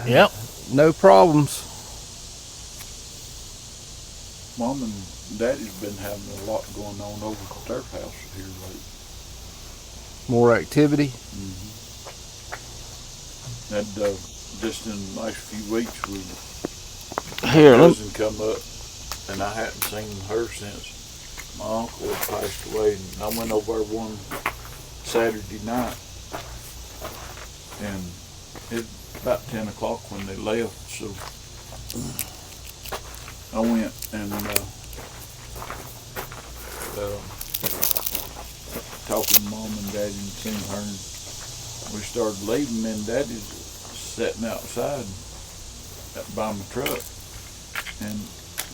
Yep. No problems. Mom and Daddy's been having a lot going on over at their house here lately. More activity. And just in the last few weeks, Here, my cousin come up, and I hadn't seen her since my uncle had passed away. And I went over there one Saturday night, and it's about 10 o'clock when they left, so I went and talking to Mom and Daddy and seen her, and we started leaving, and Daddy's sitting outside by my truck, and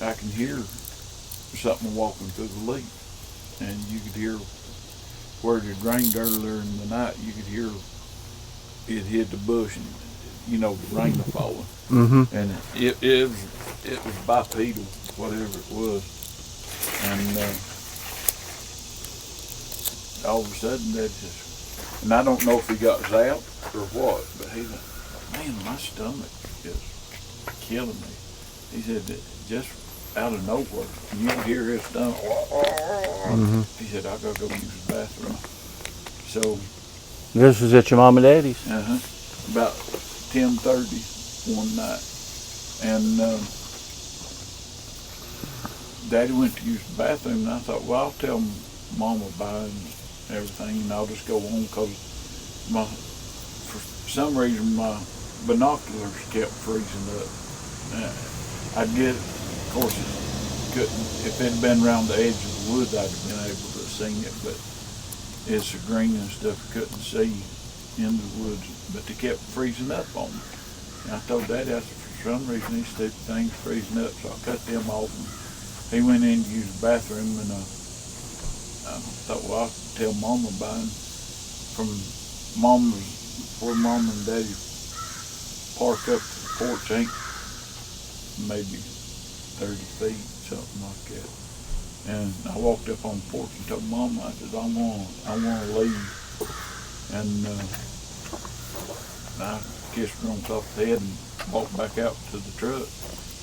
I can hear something walking through the leaf, and you could hear where it had rained earlier in the night. You could hear it hit the bush, and you know the rain falling, and it was bipedal, whatever it was, and all of a sudden that just, and I don't know if he got zapped or what, but he said, "Man, my stomach is killing me." He said that just out of nowhere, and you can hear his stomach. He said, "I gotta go use the bathroom." So This was at your mom and daddy's? about 10:30 one night, and Daddy went to use the bathroom, and I thought, well, I'll tell Mama about it and everything, and I'll just go home, because for some reason my binoculars kept freezing up. I'd get, of course, couldn't, if it had been around the edge of the woods, I'd have been able to have seen it, but it's the green and stuff, couldn't see in the woods, but they kept freezing up on me. And I told Daddy, I said, for some reason these stupid things freezing up, so I cut them off, and he went in to use the bathroom, and I thought, well, I'll tell Mama about it. From where Mom and Daddy park up to the porch ain't maybe 30 feet, something like that. And I walked up on the porch and told Mama, I said, I want to leave. And I kissed her on top of the head and walked back out to the truck.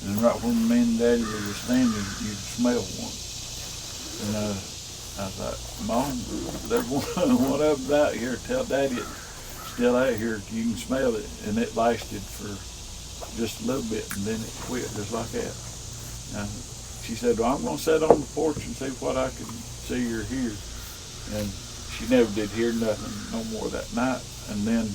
And right when me and Daddy were standing, you could smell one. And I thought, Mom, there's one of them out here. Tell Daddy it's still out here. You can smell it. And it lasted for just a little bit, and then it quit just like that. And she said, well, I'm going to sit on the porch and see what I can see or hear. And she never did hear nothing no more that night. And then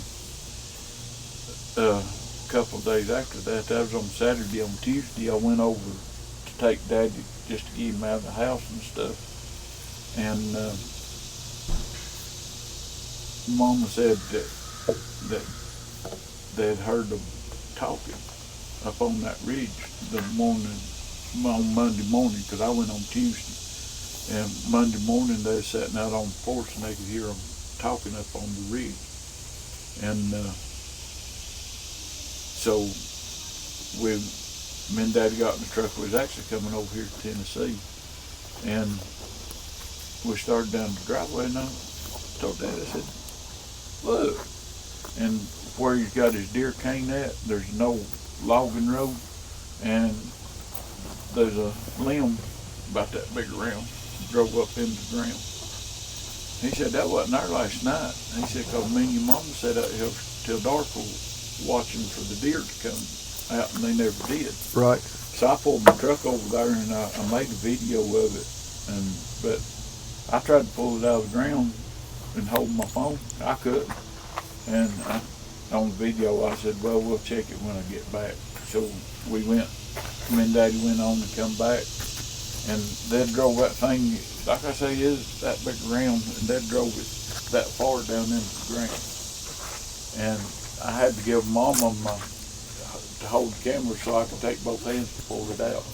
a couple of days after that, that was on Saturday. On Tuesday, I went over to take Daddy just to get him out of the house and stuff. And Mama said that they had heard them talking up on that ridge on Monday morning, because I went on Tuesday. And Monday morning they were sitting out on the porch, and they could hear them talking up on the ridge. And so me and Daddy got in the truck. We was actually coming over here to Tennessee, and we started down the driveway, and I told Daddy, I said, look, and where he's got his deer cane at, there's no logging road, and there's a limb about that big around, drove up into the ground. He said, that wasn't there last night. He said, because me and your mama sat out here till dark watching for the deer to come out, and they never did. Right. So I pulled my truck over there, and I made a video of it, but I tried to pull it out of the ground and hold my phone. I couldn't. And on the video, I said, well, we'll check it when I get back. So we went, me and Daddy went on to come back, and they drove that thing, like I say, is that big around, and they drove it that far down into the ground. And I had to give Mama to hold the camera so I could take both hands to pull it out.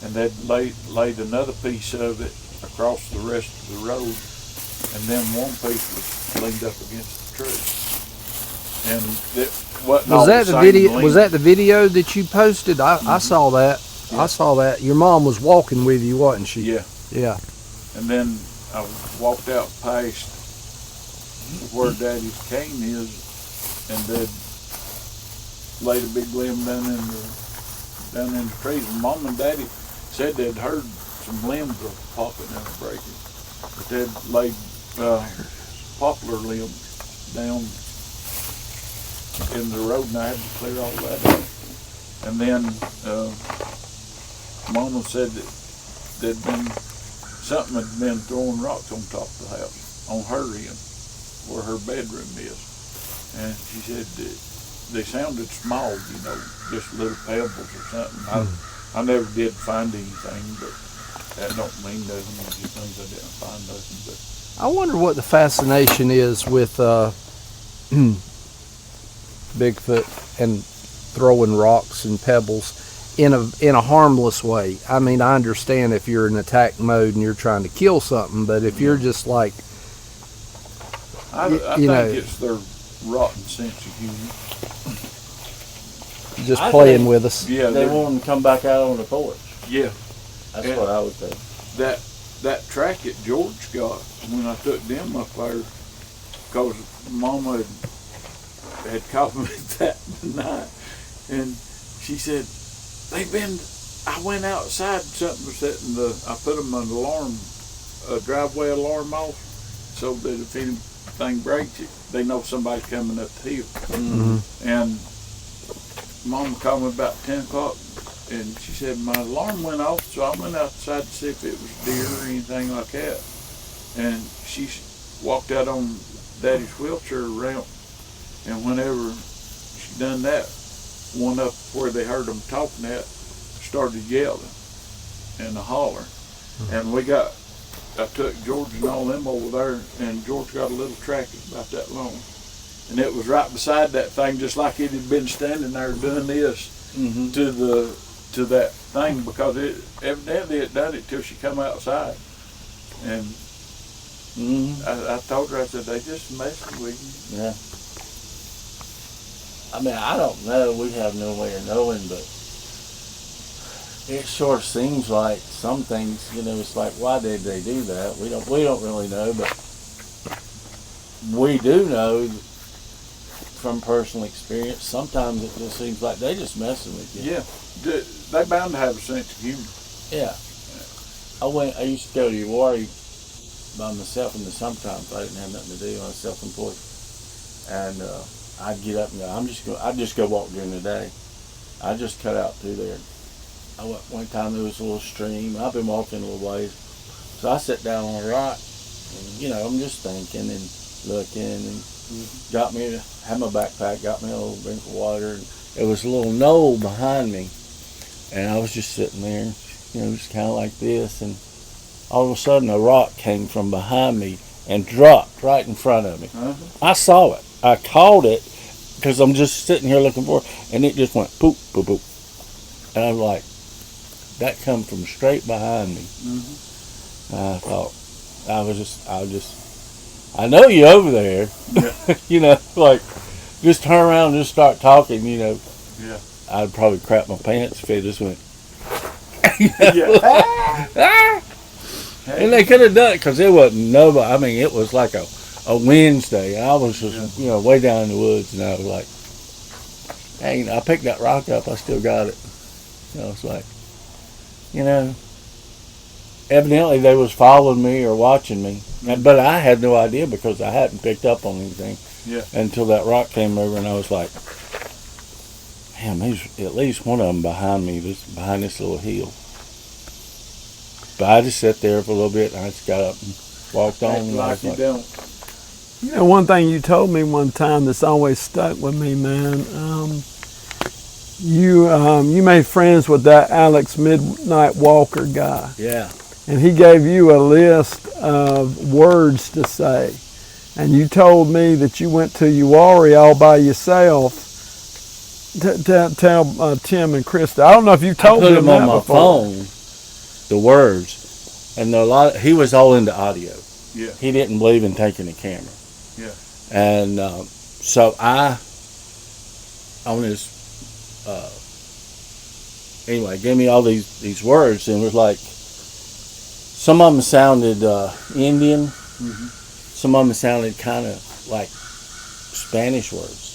And they'd laid another piece of it across the rest of the road, and then one piece was leaned up against the tree. And it wasn't all the same video? length. Was that the video that you posted? I saw that. Yeah. I saw that. Your mom was walking with you, wasn't she? Yeah. Yeah. And then I walked out past where Daddy's cane is, and laid a big limb down in the trees. And Mom and Daddy said they'd heard some limbs were popping and breaking, but they'd laid poplar limbs down in the road, and I had to clear all that up. And then Mama said that something had been throwing rocks on top of the house, on her end, where her bedroom is. And she said that they sounded small, just little pebbles or something. I never did find anything, but that don't mean nothing. It just means I didn't find nothing. But I wonder what the fascination is with Bigfoot and throwing rocks and pebbles in a harmless way. I mean, I understand if you're in attack mode and you're trying to kill something, but if you're just like, I think it's their rotten sense of humor. Just playing with us. Yeah, they want them to come back out on the porch. Yeah, that's what I would think. That track that George got when I took them up there, because Mama had called me that night, and she said I went outside, something was setting I put them an alarm, a driveway alarm off, so that if anything breaks it, they know somebody's coming up the hill. Mm-hmm. And Mama called me about 10 o'clock, and she said my alarm went off, so I went outside to see if it was deer or anything like that. And she walked out on Daddy's wheelchair ramp, and whenever she done that, one up where they heard them talking at started yelling and a holler. And I took George and all them over there, and George got a little track about that long. And it was right beside that thing, just like it had been standing there doing this to that thing, because evidently it done it till she come outside. And I told her, I said, they just messing with you. Yeah. I mean, I don't know. We have no way of knowing, but it sure seems like some things, it's like, why did they do that? We don't really know, but we do know from personal experience, sometimes it just seems like they just messing with you. Yeah, they bound to have a sense of humor. Yeah. I used to go to Uwharrie by myself in the summertime. I didn't have nothing to do. I was self-employed. And I'd get up and go, I'd just go walk during the day. I just cut out through there. One time there was a little stream. I've been walking a little ways. So I sat down on a rock, and, I'm just thinking and looking, and had my backpack, got me a little drink of water. And there was a little knoll behind me, and I was just sitting there, just kind of like this, and all of a sudden a rock came from behind me and dropped right in front of me. I saw it. I caught it because I'm just sitting here looking for it, and it just went poop, poop, poop. And I was like, that come from straight behind me. I thought, I know you over there. Yeah. Like, just turn around and just start talking, Yeah. I'd probably crap my pants if it just went. And they could have done it because there wasn't nobody. I mean, it was like a Wednesday. And I was just, way down in the woods, and I was like, hey, I picked that rock up. I still got it. It's like, evidently they was following me or watching me. But I had no idea because I hadn't picked up on anything until that rock came over, and I was like, damn, there's at least one of them behind me, behind this little hill. But I just sat there for a little bit, and I just got up and walked on. And like you don't. One thing you told me one time that's always stuck with me, man. You made friends with that Alex Midnight Walker guy. Yeah. And he gave you a list of words to say. And you told me that you went to Uwharrie all by yourself. Tell Tim and Krista. I don't know if you told them that before. I put them on my phone, the words, and he was all into audio. Yeah. He didn't believe in taking a camera. Yeah. And so on his, anyway, gave me all these words, and it was like, some of them sounded Indian, some of them sounded kind of like Spanish words.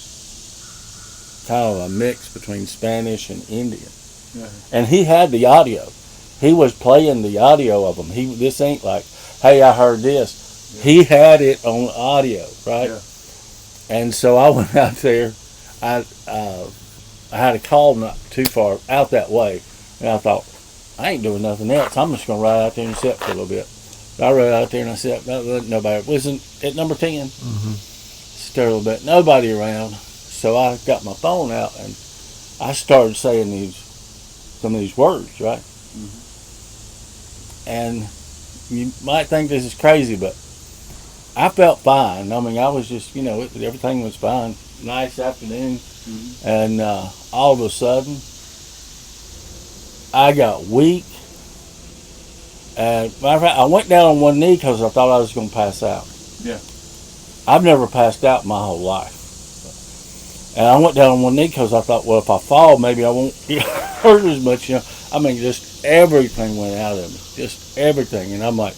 kind of a mix between Spanish and Indian. Yeah. And he had the audio. He was playing the audio of them. This ain't like, hey, I heard this. Yeah. He had it on audio, right? Yeah. And so I went out there. I had a call not too far out that way, and I thought, I ain't doing nothing else. I'm just gonna ride out there and sit for a little bit. I rode out there and I sat. Nobody wasn't at number 10. Stir a little bit. Nobody around. So I got my phone out and I started saying some of these words, right? And you might think this is crazy, but I felt fine. I mean, I was just, everything was fine. Nice afternoon. And all of a sudden, I got weak. And matter of fact, I went down on one knee because I thought I was going to pass out. Yeah. I've never passed out my whole life. And I went down on one knee because I thought, well, if I fall, maybe I won't get hurt as much. I mean, just everything went out of me. Just everything. And I'm like,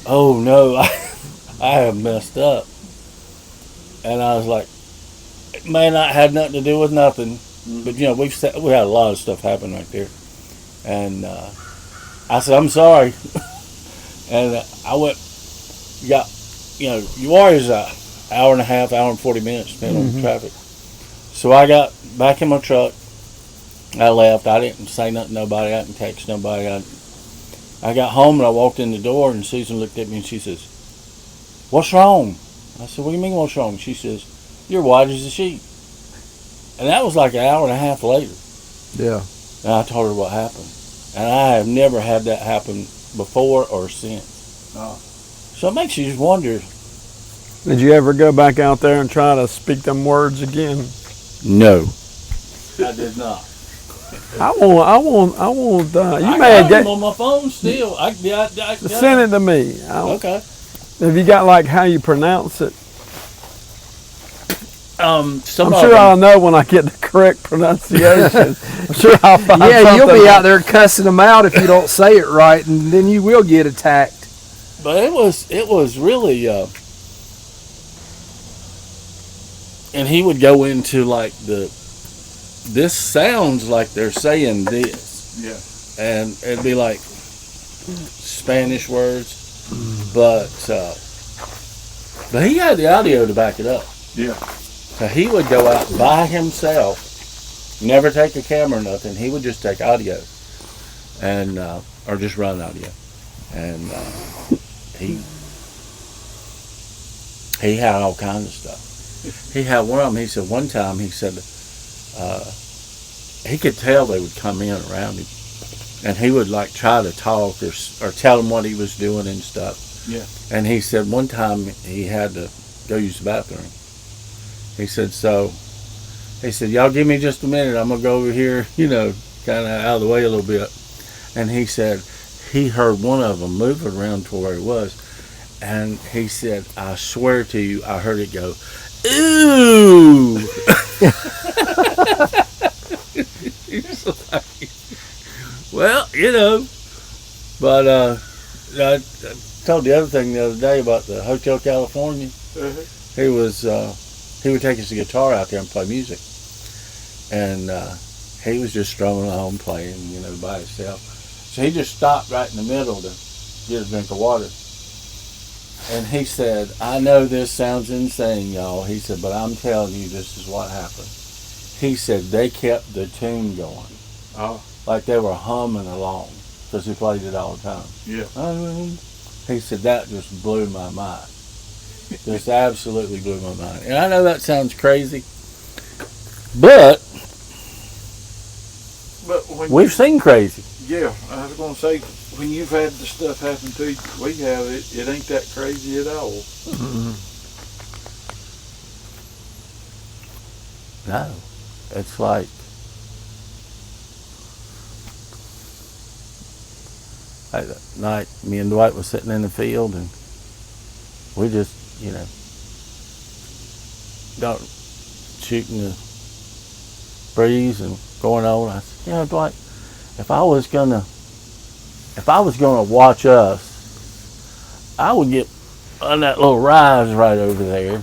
oh, no, I have messed up. And I was like, it may not have nothing to do with nothing. But, we had a lot of stuff happen right there. And I said, I'm sorry. And I went, Uwharrie's an hour and a half, hour and 40 minutes, depending on the traffic. So I got back in my truck. I left. I didn't say nothing to nobody. I didn't text nobody. I got home and I walked in the door and Susan looked at me and she says, what's wrong? I said, what do you mean what's wrong? She says, you're white as a sheet. And that was like an hour and a half later. Yeah. And I told her what happened. And I have never had that happen before or since. Oh. So it makes you just wonder. Did you ever go back out there and try to speak them words again? No. I did not. I want. You I may got get them on my phone still. send it to me. Okay. Have you got like how you pronounce it? I'm sure I'll know when I get the correct pronunciation. I'm sure I'll find Yeah, you'll something. be out there cussing them out if you don't say it right, and then you will get attacked. But it was really, and he would go into like this sounds like they're saying this. Yeah. And it'd be like Spanish words, but he had the audio to back it up. Yeah. So he would go out by himself, never take a camera or nothing. He would just take audio, and or just run audio, and he had all kinds of stuff. He had one of them. He said one time he said he could tell they would come in around him, and he would like try to talk or tell them what he was doing and stuff. Yeah. And he said one time he had to go use the bathroom. He said, y'all give me just a minute. I'm going to go over here, kind of out of the way a little bit. And he said he heard one of them moving around to where he was. And he said, I swear to you, I heard it go, ooh. He's like, well, But I told the other thing the other day about the Hotel California. He would take his guitar out there and play music. And he was just strumming along playing, by himself. So he just stopped right in the middle to get a drink of water. And he said, I know this sounds insane, y'all. He said, but I'm telling you, this is what happened. He said they kept the tune going. Oh. Like they were humming along because he played it all the time. Yeah. He said that just blew my mind. Just absolutely blew my mind. And I know that sounds crazy, but we've seen crazy. Yeah, I was going to say, when you've had the stuff happen to you, we have it ain't that crazy at all. No, it's like that night me and Dwight was sitting in the field and we just, got shooting the breeze and going on. I said, Dwight, if I was gonna watch us, I would get on that little rise right over there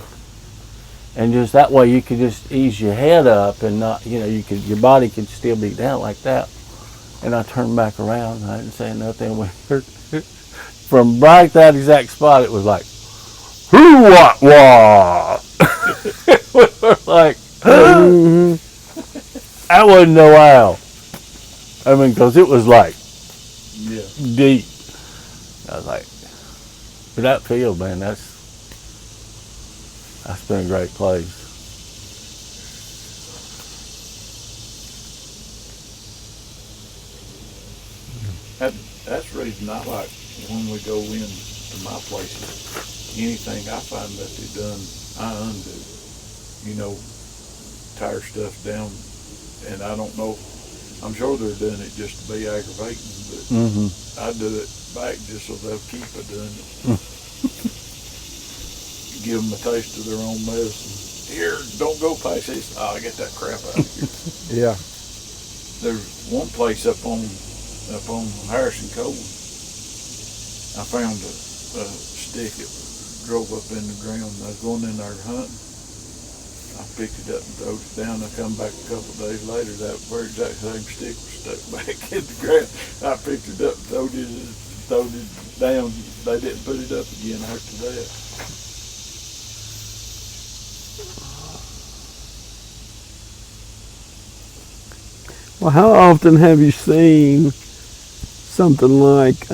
and just that way you could just ease your head up and not, your body could still be down like that. And I turned back around. I didn't say nothing. From right that exact spot, it was like, who, what, what? We were like, that wasn't no owl. I mean, because it was like deep. I was like, for that field, man, that's been a great place. That's the reason I like when we go in to my places. Anything I find that they done, I undo. Tear stuff down, and I don't know. I'm sure they're doing it just to be aggravating, but I do it back just so they'll keep it doing it. Give them a taste of their own medicine. Here, don't go past this. Oh, I get that crap out of here. Yeah. There's one place up on Harrison Cove. I found a stick that drove up in the ground. I was going in there hunting. I picked it up and threw it down. I come back a couple of days later. That very exact same stick was stuck back in the ground. I picked it up and throwed it down. They didn't put it up again after that. Well, how often have you seen something like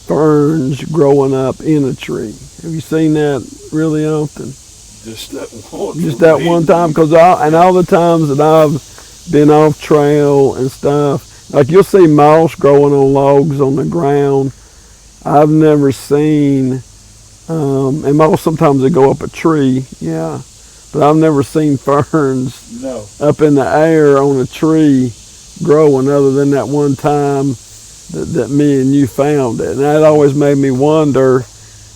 ferns growing up in a tree? Have you seen that really often? Just that one. Just that one time, because all the times that I've been off trail and stuff, like you'll see moss growing on logs on the ground. I've never seen, and moss sometimes they go up a tree, yeah, but I've never seen ferns up in the air on a tree growing other than that one time that me and you found it. And that always made me wonder.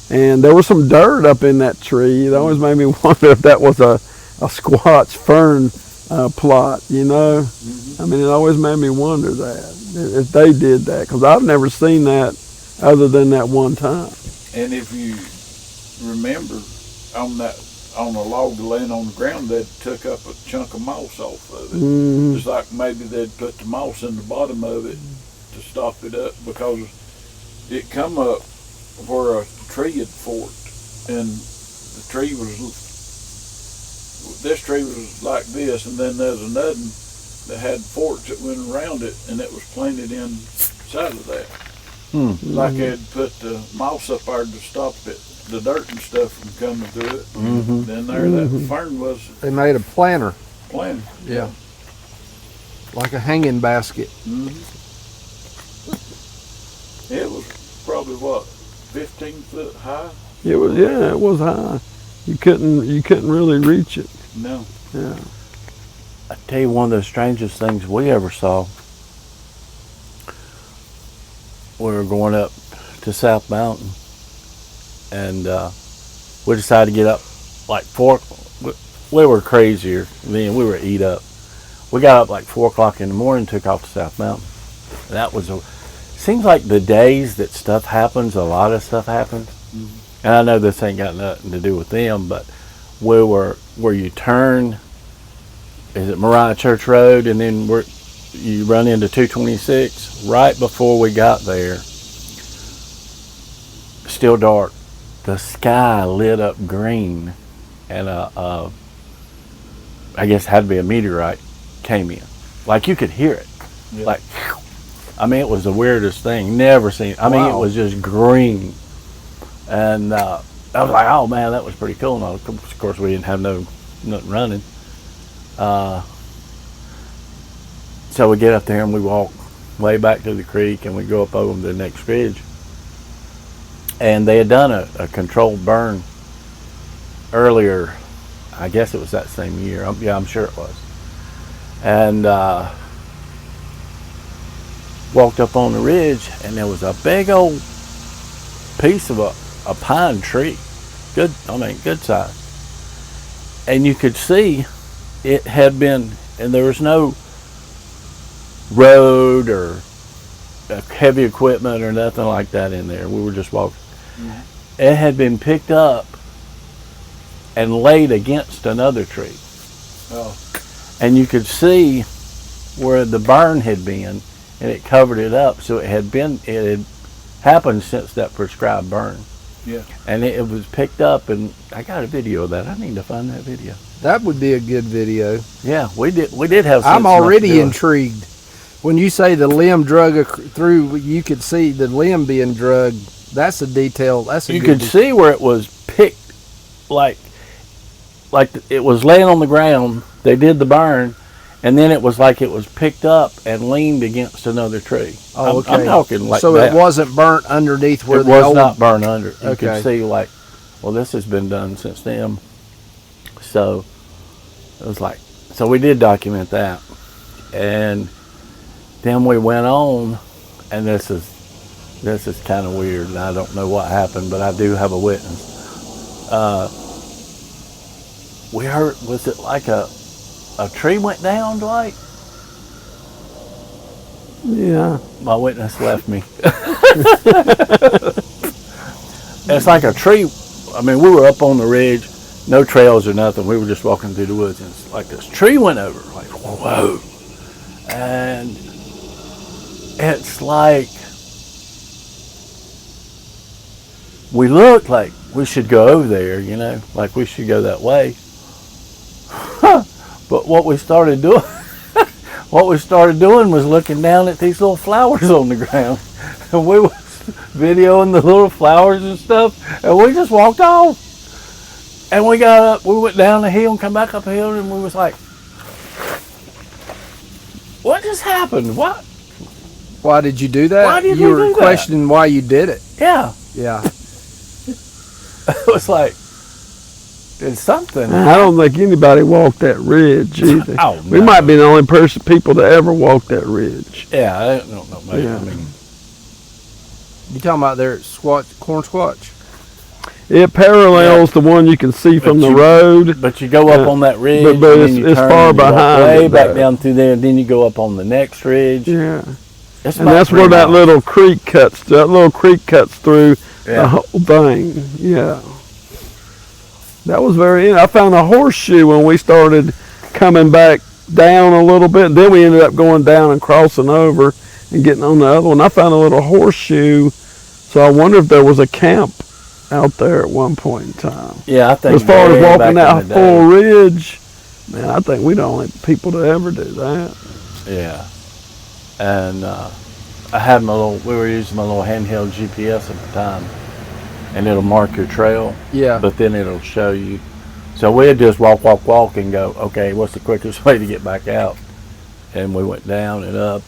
And there was some dirt up in that tree. It always made me wonder if that was a squatch fern plot, I mean, it always made me wonder that, if they did that, because I've never seen that other than that one time. And if you remember, on a log laying on the ground, they'd took up a chunk of moss off of it. Just like maybe they'd put the moss in the bottom of it to stop it up, because it come up where a tree had forked, and this tree was like this, and then there's another one that had forks that went around it, and it was planted inside of that. Like they'd put the moss up there to stop it, the dirt and stuff from coming through it. Then there that fern was. They made a planter. Yeah. Like a hanging basket. It was probably 15 foot high. It was high. You couldn't really reach it. No. Yeah. I tell you, one of the strangest things we ever saw. We were going up to South Mountain, and we decided to get up like 4. We were crazier then. We were eat up. We got up like 4 o'clock in the morning, took off to South Mountain. That was seems like the days that stuff happens, a lot of stuff happens. And I know this ain't got nothing to do with them, but we were where you turn, is it Mariah Church Road, and then you run into 226. Right before we got there, still dark, the sky lit up green, and I guess it had to be a meteorite came in. Like you could hear it. Like, I mean, it was the weirdest thing. Never seen. I mean, it was just green, and I was like, "Oh man, that was pretty cool." And of course, we didn't have nothing running. So we get up there and we walk way back to the creek, and we go up over the next ridge. And they had done a controlled burn earlier. I guess it was that same year. I'm sure it was. And walked up on the ridge, and there was a big old piece of a pine tree. Good size. And you could see it had been, and there was no road or heavy equipment or nothing like that in there. We were just walking. It had been picked up and laid against another tree. Oh. And you could see where the burn had been, and it covered it up. So it had happened since that prescribed burn. Yeah. And it was picked up, and I got a video of that. I need to find that video. That would be a good video. Yeah, we did have. I'm already intrigued. When you say the limb drug through, you could see the limb being drugged. That's a detail. You could see where it was picked, like it was laying on the ground. They did the burn, and then it was like it was picked up and leaned against another tree. Oh, okay. I'm talking like so that. It wasn't burnt underneath where it was not burnt under. You Okay. could see like, well, this has been done since then. So it was like, so we did document that, and then we went on, and this is kind of weird, and I don't know what happened, but I do have a witness. We heard, was it like a tree went down, Dwight? Yeah. My witness left me. It's like a tree. I mean, we were up on the ridge, no trails or nothing. We were just walking through the woods, and it's like this tree went over, like, whoa. And it's like, we looked like we should go over there, you know, like we should go that way. But what we started doing was looking down at these little flowers on the ground, and we was videoing the little flowers and stuff, and we just walked off. And we got up, we went down the hill and come back up the hill, and we was like, what just happened? What? Why did you do that? Why did you we were do that? questioning why you did it. Yeah. Yeah. It was like, it's something. I don't think anybody walked that ridge either. Oh, We no. might be the only people to ever walk that ridge. Yeah, I don't know. Maybe. Yeah. I mean, You talking about there at Corn Squatch? It parallels the one you can see from the road. but you go up on that ridge, but and then it's- you it's turn far and you walk behind way it, back though. down through there, and then you go up on the next ridge. Yeah. It's And about that's 3 where that miles. little creek cuts. That little creek cuts through the Yeah. whole thing. Yeah. That was I found a horseshoe when we started coming back down a little bit. Then we ended up going down and crossing over and getting on the other one. I found a little horseshoe. So I wonder if there was a camp out there at one point in time. Yeah, I think. As far as way walking back that in the full day. ridge, man, I think we're the only people to ever do that. Yeah, and I had we were using my little handheld GPS at the time, and it'll mark your trail. Yeah. But then it'll show you. So we'd just walk and go, okay, what's the quickest way to get back out? And we went down and up,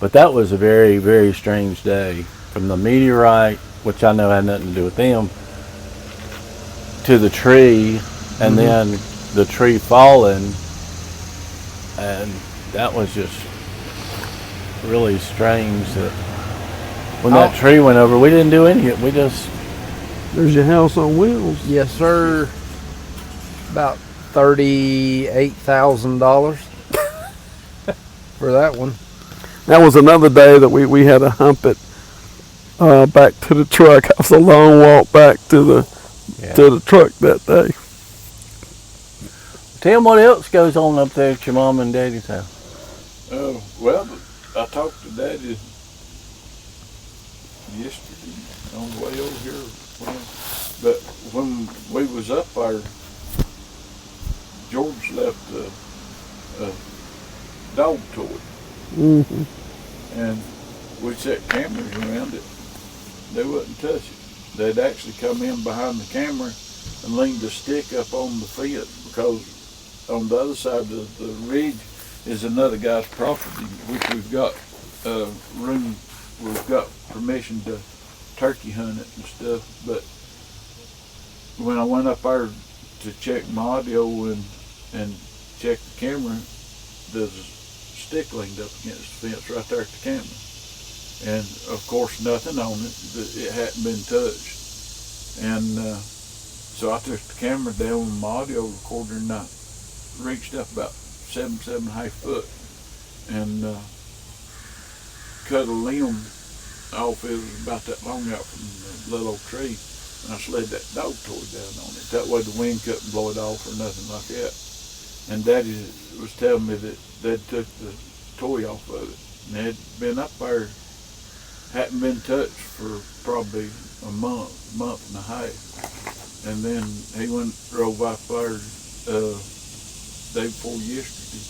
but that was a very, very strange day. From the meteorite, which I know had nothing to do with them, to the tree, and then the tree falling, and that was just really strange that when that tree went over, we didn't do any of it. We just... There's your house on wheels. Yes, sir. About $38,000 for that one. That was another day that we had to hump it back to the truck. It was a long walk back to the truck that day. Tim, what else goes on up there at your mom and daddy's house? Oh, well, I talked to Daddy yesterday on the way over here. But when we was up there, George left a dog toy. Mm-hmm. And we set cameras around it. They wouldn't touch it. They'd actually come in behind the camera and lean the stick up on the fence, because on the other side of the ridge is another guy's property, which we've got we've got permission to turkey hunt it and stuff. But when I went up there to check my audio and check the camera, there's a stick leaned up against the fence right there at the camera. And of course nothing on it, it hadn't been touched. And so I took the camera down with my audio recorder, and I reached up about 7.5 foot and cut a limb off. It was about that long out from the little old tree, and I slid that dog toy down on it. That way the wind couldn't blow it off or nothing like that. And Daddy was telling me that they took the toy off of it. And it had been up there, hadn't been touched for probably a month and a half. And then he went and drove up there day before yesterday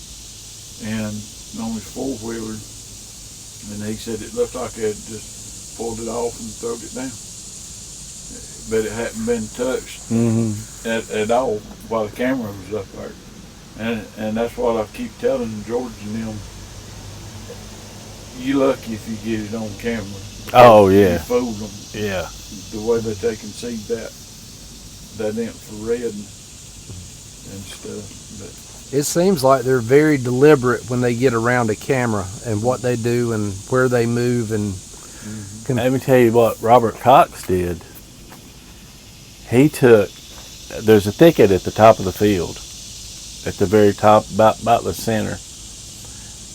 and on his four-wheeler, and he said it looked like they had just pulled it off and thrown it down. But it hadn't been touched at all while the camera was up there. And that's what I keep telling George and them. You lucky if you get it on camera. Oh, yeah. You fooled them. Yeah. The way that they can see that infrared and stuff. But It seems like they're very deliberate when they get around a camera and what they do and where they move. And let me tell you what Robert Cox did. He there's a thicket at the top of the field, at the very top, about the center.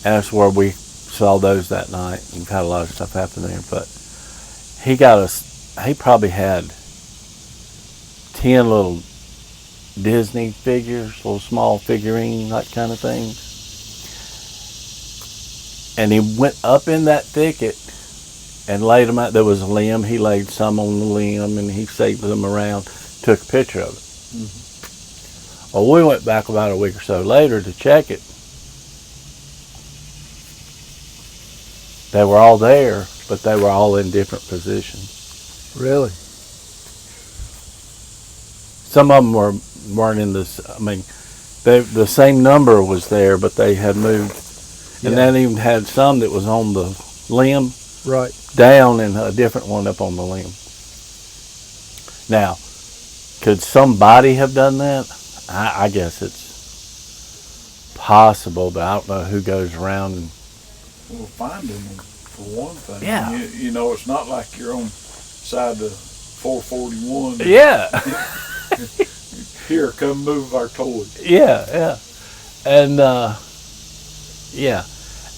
And that's where we saw those that night, and had a lot of stuff happen there. But he probably had 10 little Disney figures, little small figurine, that kind of thing. And he went up in that thicket and laid them out. There was a limb. He laid some on the limb, and he saved them around, took a picture of it. Well, we went back about a week or so later to check it. They were all there, but they were all in different positions. really, Some of them weren't in this. I mean, the same number was there, but they had moved. And then even had some that was on the limb right. down, and a different one up on the limb. Now, could somebody have done that? I guess it's possible, but I don't know who goes around and. well, finding them for one thing. Yeah. You know, it's not like you're on side of 441. Yeah. Here, come move our toys. Yeah. And,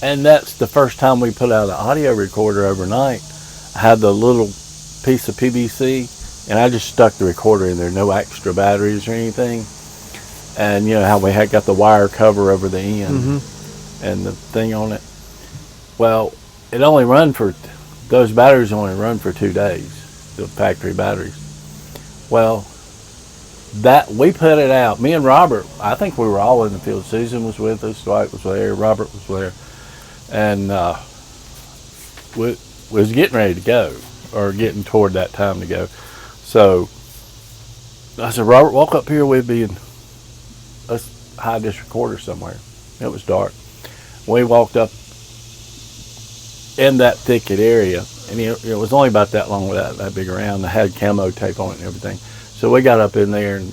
and that's the first time we put out an audio recorder overnight. I had the little piece of PVC, and I just stuck the recorder in there, no extra batteries or anything. And you know how we had got the wire cover over the end and the thing on it. Well, it only those batteries only run for 2 days, the factory batteries. Well, that we put it out. Me and Robert, I think we were all in the field. Susan was with us, Dwight was there, Robert was there, and we was getting ready to go, or getting toward that time to go. So I said, Robert, walk up here with me and let's hide this recorder somewhere. It was dark. We walked up in that thicket area, and it was only about that long, that big around. It had camo tape on it and everything. So we got up in there and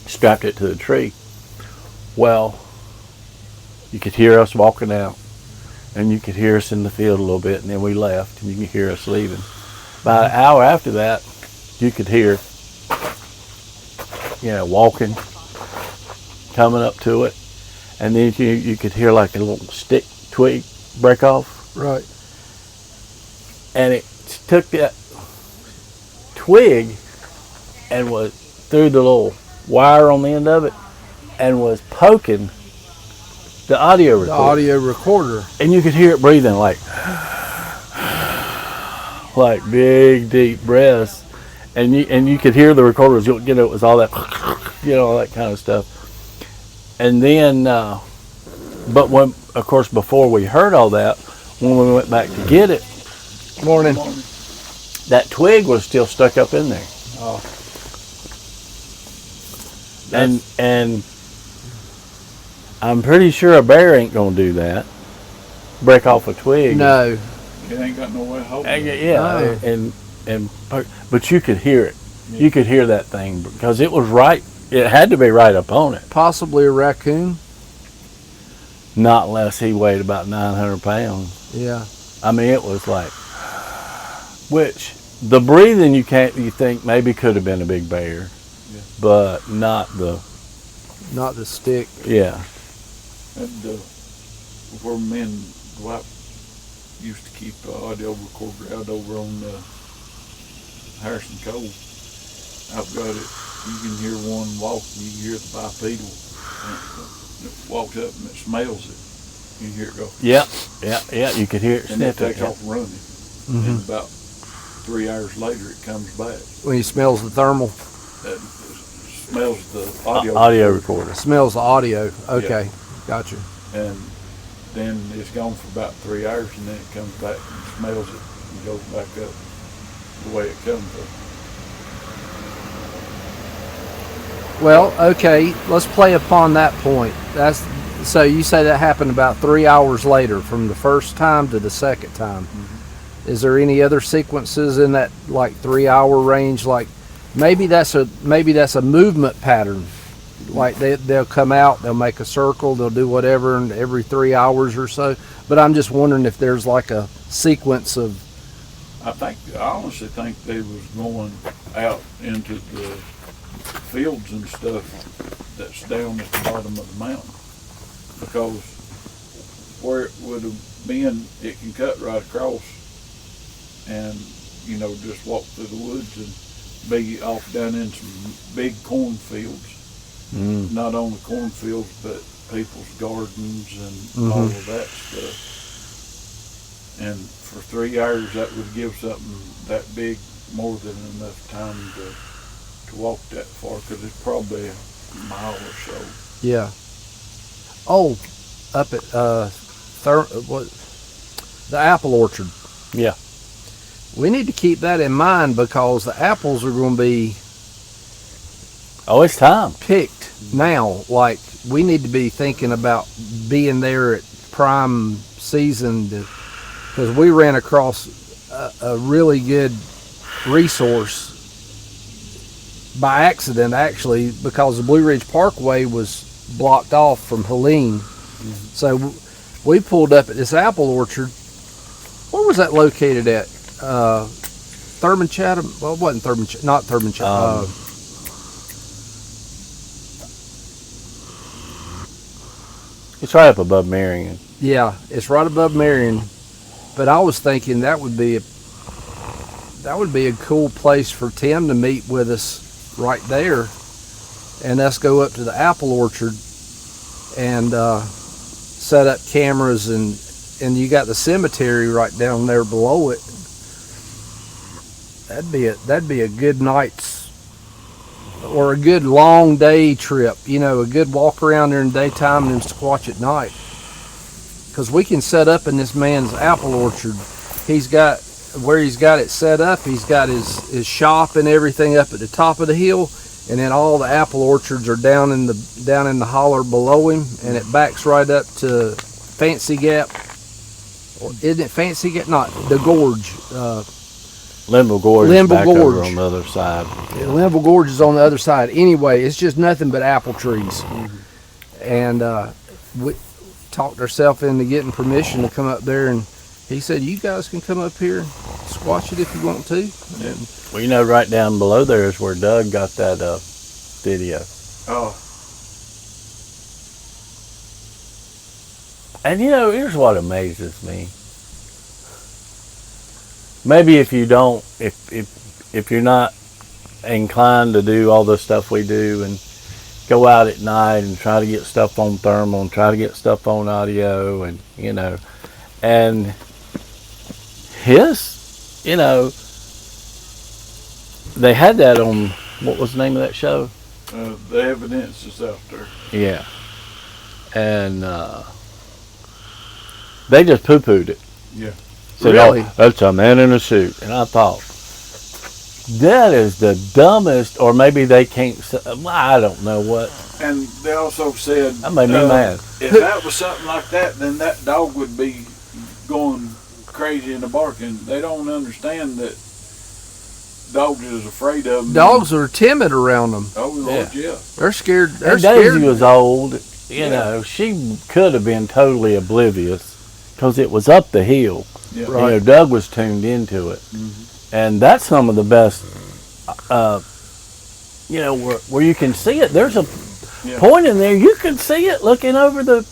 strapped it to the tree. Well, you could hear us walking out, and you could hear us in the field a little bit, and then we left, and you could hear us leaving. About an hour after that, you could hear, walking, coming up to it, and then you could hear like a little stick twig break off. Right. And it took that twig and was through the little wire on the end of it and was poking the audio recorder. The audio recorder. And you could hear it breathing like big deep breaths, and you could hear the recorder was, it was all that, all that kind of stuff. And then but when, of course, before we heard all that, when we went back to get it, Morning. that twig was still stuck up in there. Oh. And I'm pretty sure a bear ain't gonna do that. Break off a twig. No. It ain't got no way to hold it. Yeah, but you could hear it. Yeah. You could hear that thing because it was right. It had to be right up on it. Possibly a raccoon. Not unless he weighed about 900 pounds. Yeah. I mean, it was like, which the breathing you think maybe could have been a big bear, but not the stick. Yeah. And where me and Dwight used to keep the audio recorder out over on Harrison Cole. I've got it. You can hear one walk. You can hear the bipedal. And it walks up and it smells it. You can hear it go. Yeah. You could hear it And it sniffing. takes off running. Mm-hmm. And about 3 hours later, it comes back. When he smells the thermal, It smells the Audio recorder. smells the audio. Okay, gotcha. And then it's gone for about 3 hours, and then it comes back and smells it and goes back up the way it comes up. Well, okay, let's play upon that point. So you say that happened about 3 hours later from the first time to the second time. Mm-hmm. Is there any other sequences in that like 3 hour range? Like maybe that's a movement pattern. Like they'll come out, they'll make a circle, they'll do whatever, and every 3 hours or so. But I'm just wondering if there's like a sequence of. I honestly think they was going out into the fields and stuff that's down at the bottom of the mountain, because where it would have been, it can cut right across and just walk through the woods and be off down in some big cornfields. Not only cornfields, but people's gardens and all of that stuff. And for 3 hours, that would give something that big more than enough time to walk that far, because it's probably a mile or so. Yeah. Oh, up at the apple orchard. Yeah. We need to keep that in mind because the apples are going to be Oh, it's time. picked now. Like we need to be thinking about being there at prime season, because we ran across a really good resource by accident, actually, because the Blue Ridge Parkway was blocked off from Helene. So we pulled up at this apple orchard. Where was that located at? Thurman Chatham? Well, it wasn't Thurman, not Thurman Chatham. It's right up above Marion. Yeah, it's right above Marion. But I was thinking that would be a cool place for Tim to meet with us right there, and us go up to the apple orchard and set up cameras, and you got the cemetery right down there below it. That'd be a good night's or a good long day trip. A good walk around there in the daytime and then Sasquatch at night. Because we can set up in this man's apple orchard. He's got it set up. He's got his shop and everything up at the top of the hill, and then all the apple orchards are down in the holler below him, and it backs right up to Fancy Gap. Or isn't it Fancy Gap? Not the Gorge. Linville Gorge is Linville back over Gorge. on the other side. Yeah, Linville Gorge is on the other side. Anyway, it's just nothing but apple trees. And we talked ourselves into getting permission to come up there, and he said, you guys can come up here and squash it if you want to. Well, right down below there is where Doug got that video. Oh, And here's what amazes me. Maybe if you don't, if you're not inclined to do all the stuff we do and go out at night and try to get stuff on thermal and try to get stuff on audio and and his, they had that on, what was the name of that show? the evidence is out there. Yeah. And they just poo-pooed it. Yeah. Said, Really? oh, that's a man in a suit. And I thought, that is the dumbest, or maybe they can't, I don't know what. And they also said That made me mad. if that was something like that, then that dog would be going crazy and barking. They don't understand that dogs is afraid of them. Dogs are timid around them. Oh Lord, yeah. They're scared. They're And scared. Daisy was old. She could have been totally oblivious because it was up the hill. Yeah. Right. Doug was tuned into it. And that's some of the best, where you can see it. There's a point in there, you can see it looking over the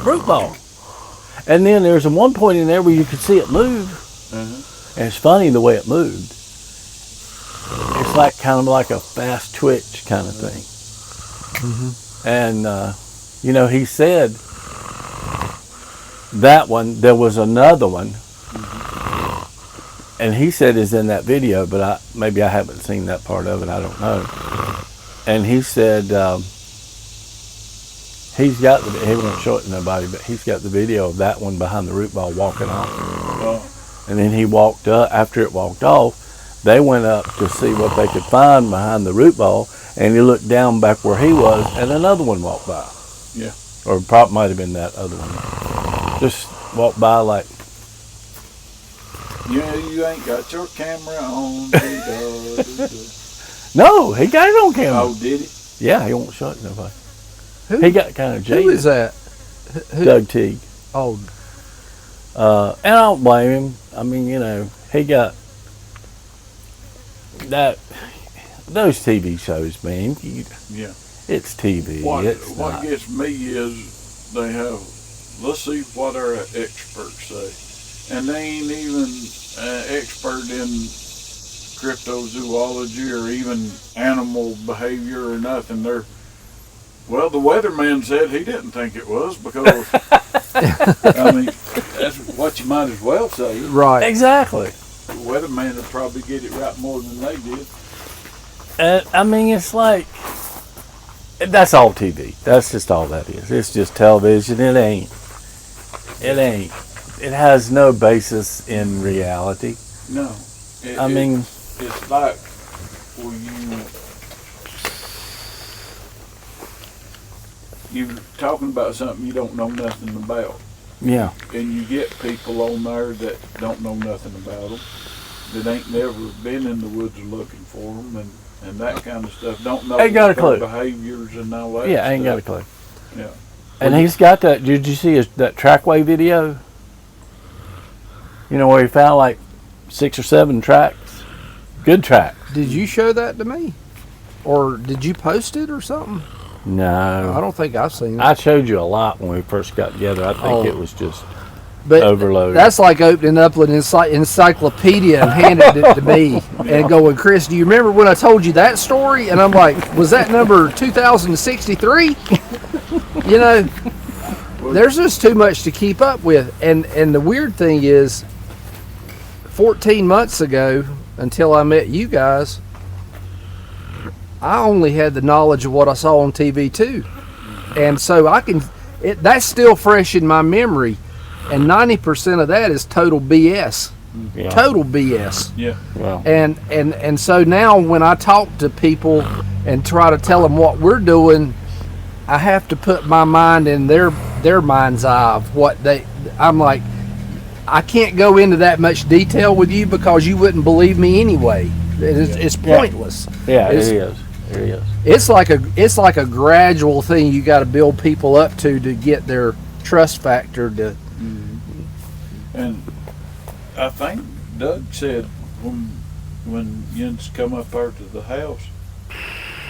root ball. And then there's one point in there where you can see it move. And it's funny the way it moved. it's like kind of like a fast twitch kind of thing. And he said that one. There was another one, and he said is in that video, but maybe I haven't seen that part of it. I don't know. And he said he won't show it to nobody, but he's got the video of that one behind the root ball walking off. And then he walked up. After it walked off, they went up to see what they could find behind the root ball, and he looked down back where he was, and another one walked by. Yeah. Or probably might have been that other one. Just walked by like. Yeah, you ain't got your camera on. No, he got it on camera. Oh, did he? Yeah, he won't show it to nobody. Who? He got kind of jaded. Who is that? Doug Teague. Oh, and I don't blame him. I mean, he got that. Those TV shows, man. Yeah. It's TV. What gets me is they have, let's see what our experts say. And they ain't even expert in cryptozoology or even animal behavior or nothing. The weatherman said he didn't think it was because, I mean, that's what you might as well say. right. Exactly. The weatherman would probably get it right more than they did. I mean, it's like, that's all TV. That's just all that is. It's just television. It ain't. It has no basis in reality. No. It's like, you're talking about something you don't know nothing about. Yeah. And you get people on there that don't know nothing about them, that ain't never been in the woods looking for them, and that kind of stuff. Don't know Ain't got a clue. Behaviors and all that. Yeah, ain't got a stuff. clue. Yeah. And he's got that. Did you see that trackway video? Where he found like 6 or 7 tracks. Good tracks. Did you show that to me? Or did you post it or something? No. I don't think I've seen it. I showed you a lot when we first got together. I think it was just overloaded. That's like opening up an encyclopedia and handing it to me and going, Chris, do you remember when I told you that story? And I'm like, was that number 2063? There's just too much to keep up with. And the weird thing is, 14 months ago, until I met you guys, I only had the knowledge of what I saw on TV too. And so that's still fresh in my memory. And 90% of that is total BS. Yeah. Total BS. Yeah. Well, And so now when I talk to people and try to tell them what we're doing, I have to put my mind in their mind's eye of I'm like, I can't go into that much detail with you because you wouldn't believe me anyway. It's pointless. Yeah, it is. It is. It's like a gradual thing you got to build people up to get their trust factor to. And I think Doug said when Jens come up there to the house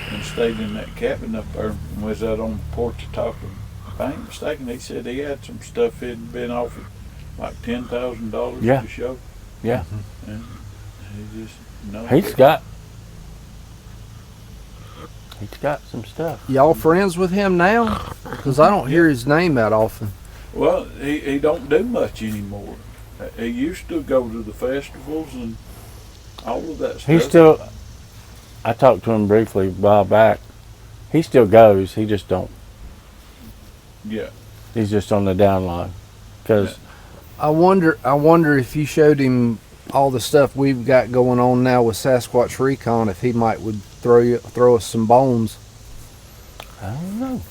and stayed in that cabin up there and was out on the porch talking, if I ain't mistaken, he said he had some stuff he'd been offered like $10,000 to show. Yeah. And he just He's got some stuff. Y'all friends with him now? Because I don't hear his name that often. Well, he don't do much anymore. He used to go to the festivals and all of that stuff. I talked to him briefly a while back. He still goes. He just don't. Yeah. He's just on the down line. Because I wonder if you showed him all the stuff we've got going on now with Sasquatch Recon, if he would throw us some bones. I don't know.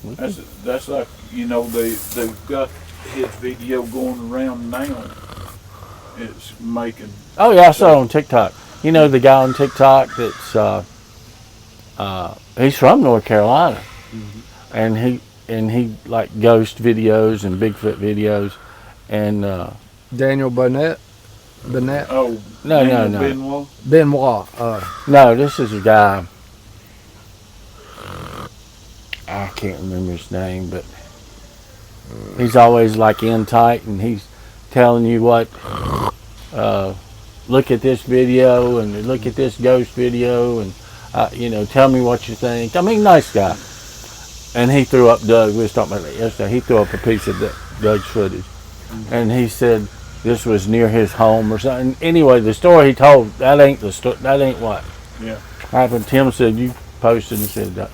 That's like, they've got his video going around now. It's making. Oh yeah, I saw it on TikTok. The guy on TikTok that's he's from North Carolina, and he like ghost videos and Bigfoot videos, and Daniel Bennett. Oh no. Benoit. No, this is a guy. I can't remember his name, but he's always like in tight, and he's telling you what look at this video and look at this ghost video and tell me what you think. I mean, nice guy. And he threw up Doug. We was talking about that yesterday. He threw up a piece of Doug's footage, and he said this was near his home or something. Anyway, the story he told, that ain't the story. That ain't what Yeah. happened. Tim said you posted and said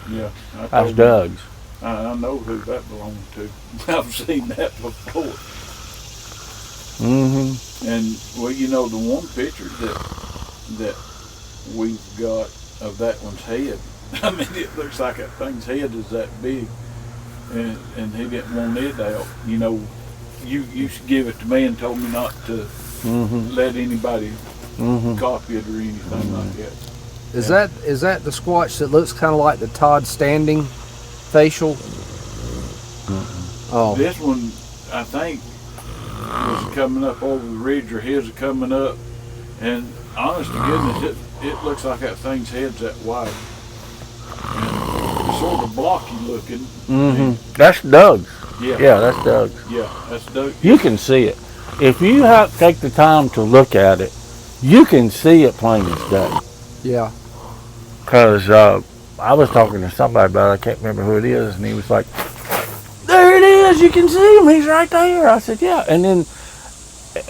Yeah. that's Doug's. I know who that belonged to. I've seen that before. Mm-hmm. And well, the one picture that we've got of that one's head. I mean, it looks like that thing's head is that big, and he didn't want it out. You should give it to me and told me not to let anybody copy it or anything like that. Is that the Squatch that looks kind of like the Todd Standing facial? Oh, This one, I think, was coming up over the ridge, or his is coming up, and honest to goodness, it looks like that thing's head's that wide. And it's sort of blocky looking. Mm-hmm. That's Doug's. Yeah. Yeah, that's Doug's. Yeah, that's Doug. You can see it. If you take the time to look at it, you can see it plain as day. yeah. Because I was talking to somebody about it, I can't remember who it is, and he was like, there it is, you can see him, he's right there. I said, yeah. And then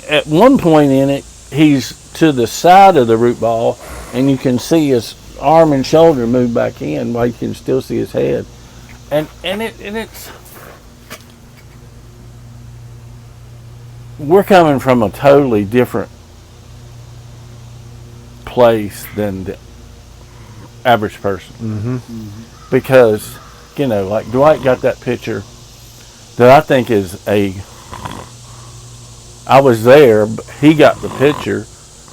at one point in it, he's to the side of the root ball, and you can see his arm and shoulder move back in while you can still see his head. And it's... We're coming from a totally different place than the average person. Mm-hmm. Because, like Dwight got that picture that I think is I was there, but he got the picture.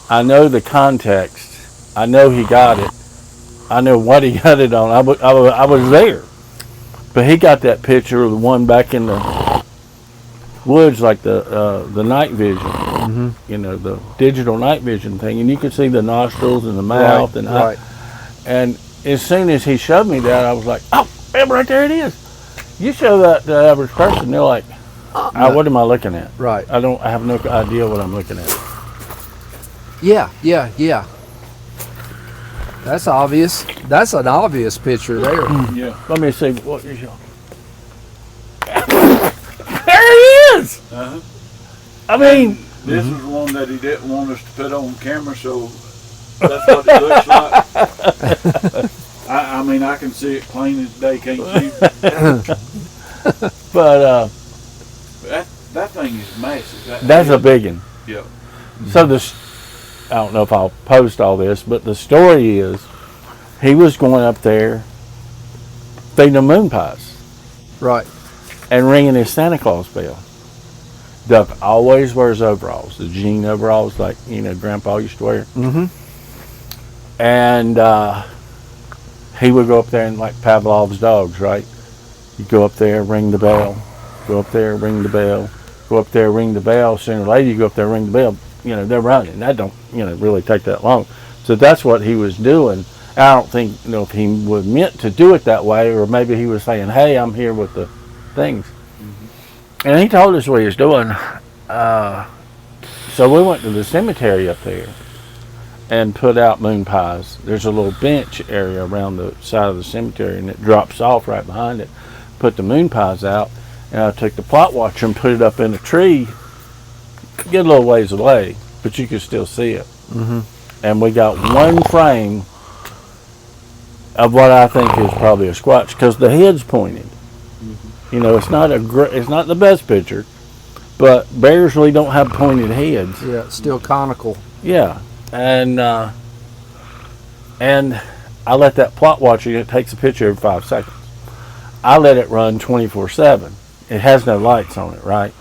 I know the context. I know he got it. I know what he got it on. I was there. But he got that picture of the one back in the woods, like the night vision. Mm-hmm. The digital night vision thing. And you could see the nostrils and the mouth. Right. And as soon as he showed me that, I was like, oh, right there it is. You show that to the average person, they're like, what am I looking at? Right. I have no idea what I'm looking at. Yeah. That's obvious. That's an obvious picture there. Yeah. Let me see what you show. There he is! Uh-huh. I mean, This is one that he didn't want us to put on camera, so that's what it looks like. I mean, I can see it plain as day, can't you? but That thing is massive. that's a big one. Yeah. So I don't know if I'll post all this, but the story is he was going up there feeding them moon pies Right. and ringing his Santa Claus bell. Duck always wears overalls, the jean overalls like, Grandpa used to wear. Mm-hmm. And he would go up there and like Pavlov's dogs, right? You go up there, ring the bell, go up there, ring the bell, go up there, ring the bell. Sooner or later you go up there, ring the bell. They're running. That don't, really take that long. So that's what he was doing. I don't think, if he was meant to do it that way, or maybe he was saying, hey, I'm here with the things. Mm-hmm. And he told us what he was doing. So we went to the cemetery up there and put out moon pies. There's a little bench area around the side of the cemetery, and it drops off right behind it. Put the moon pies out, and I took the plot watcher and put it up in a tree. Get a little ways away, but you could still see it. Mm-hmm. And we got one frame of what I think is probably a Squatch, because the head's pointed. Mm-hmm. It's not it's not the best picture, but bears really don't have pointed heads. Yeah, it's still conical. Yeah, and I let that plot watcher. It takes a picture every 5 seconds. I let it run 24/7. It has no lights on it, right?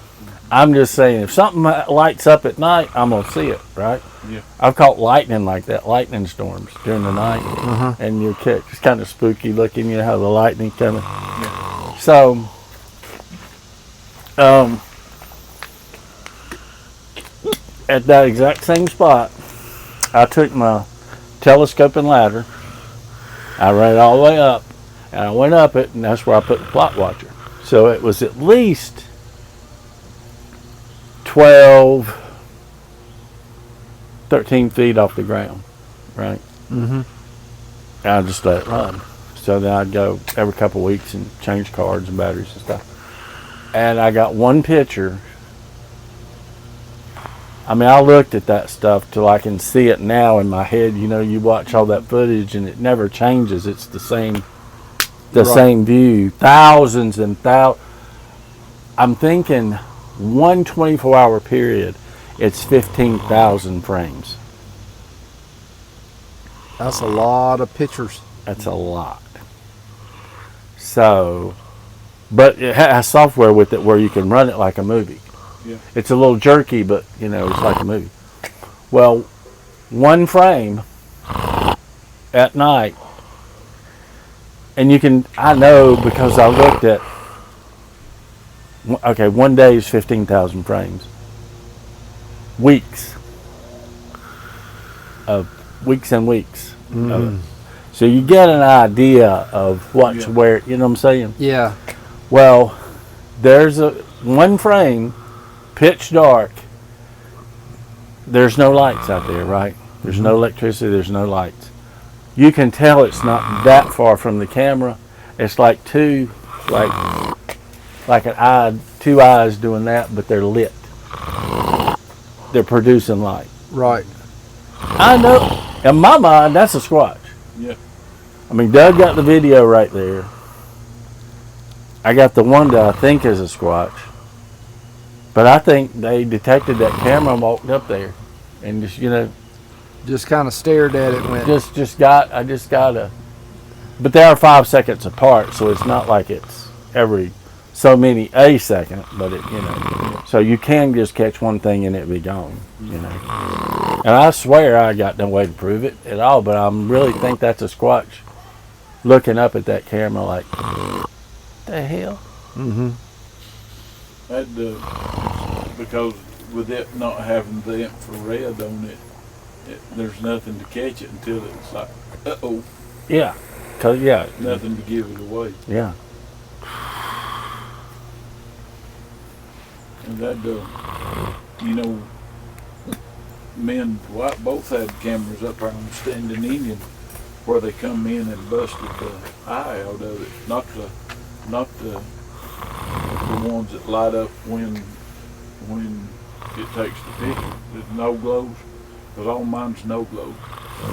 I'm just saying, if something lights up at night, I'm gonna see it, right? Yeah. I've caught lightning like that, lightning storms during the night, and it's kind of spooky looking. How the lightning coming. Yeah. So, at that exact same spot, I took my telescope and ladder. I ran it all the way up, and I went up it, and that's where I put the plot watcher. So it was at least 12 13 feet off the ground, right? Mm-hmm. And I just let it run. So then I'd go every couple of weeks and change cards and batteries and stuff. And I got one picture. I mean, I looked at that stuff till I can see it now in my head. You know, you watch all that footage and it never changes. It's the same same view. Thousands and thousands. I'm thinking one 24-hour period, it's 15,000 frames. That's a lot of pictures. That's a lot. So, but it has software with it where you can run it like a movie. Yeah. It's a little jerky, but you know, it's like a movie. Well, one frame at night, and you can, I know because I looked at, okay, one day is 15,000 frames. Weeks and weeks of it. So you get an idea of what's where, you know what I'm saying? Yeah. Well, there's one frame, pitch dark. There's no lights out there, right? There's no electricity, there's no lights. You can tell it's not that far from the camera. It's like two eyes doing that, but they're lit. They're producing light. Right. I know, in my mind, that's a Squatch. Yeah. I mean, Doug got the video right there. I got the one that I think is a Squatch. But I think they detected that camera and walked up there. And just, you know. Just kind of stared at it and went. I just got a. But they are 5 seconds apart, so it's not like it's every so many a second. But it, you know. So you can just catch one thing and it be gone, you know. And I swear I got no way to prove it at all, but I really think that's a Squatch looking up at that camera like, the hell? Mm-hmm. Because with it not having the infrared on it, there's nothing to catch it until it's like, uh-oh. Yeah. Cause, yeah. Nothing to give it away. Yeah. And that, you know, me and Dwight both had cameras up there on Standing Indian where they come in and busted the eye out of it. Not the ones that light up when it takes the picture. There's no glows, because all mine's no glow.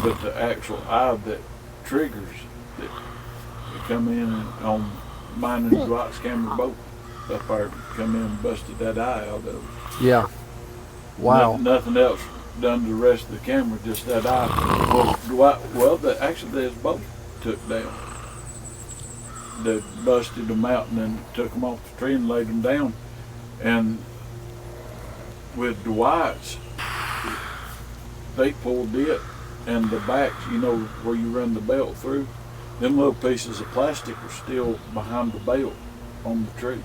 But the actual eye that triggers that they come in and on mine and Dwight's camera both up there come in and busted that eye out of it. Yeah. Wow. Nothing else done to the rest of the camera, just that eye. Well, there's both took down. They busted them out and then took them off the tree and laid them down. And with Dwight's, they pulled it, and the backs, you know, where you run the belt through, them little pieces of plastic were still behind the belt on the tree.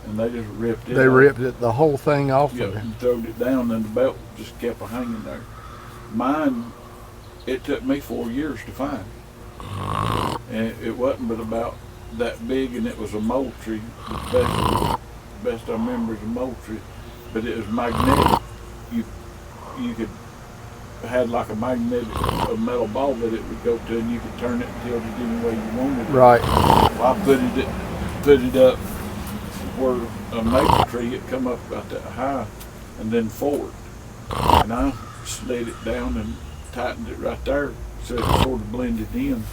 And they just ripped it. They ripped it, the whole thing off Yeah, of it. and throwed it down, and the belt just kept hanging there. Mine, it took me 4 years to find. And it wasn't but about that big, and it was a moultrie. The best I remember is a moultrie, but it was magnetic. You could had like a metal ball that it would go to, and you could turn it and tilt it any way you wanted. Right. Well, I put it up where a maple tree had come up about that high and then forward. And I slid it down and tightened it right there so it sort of blended in.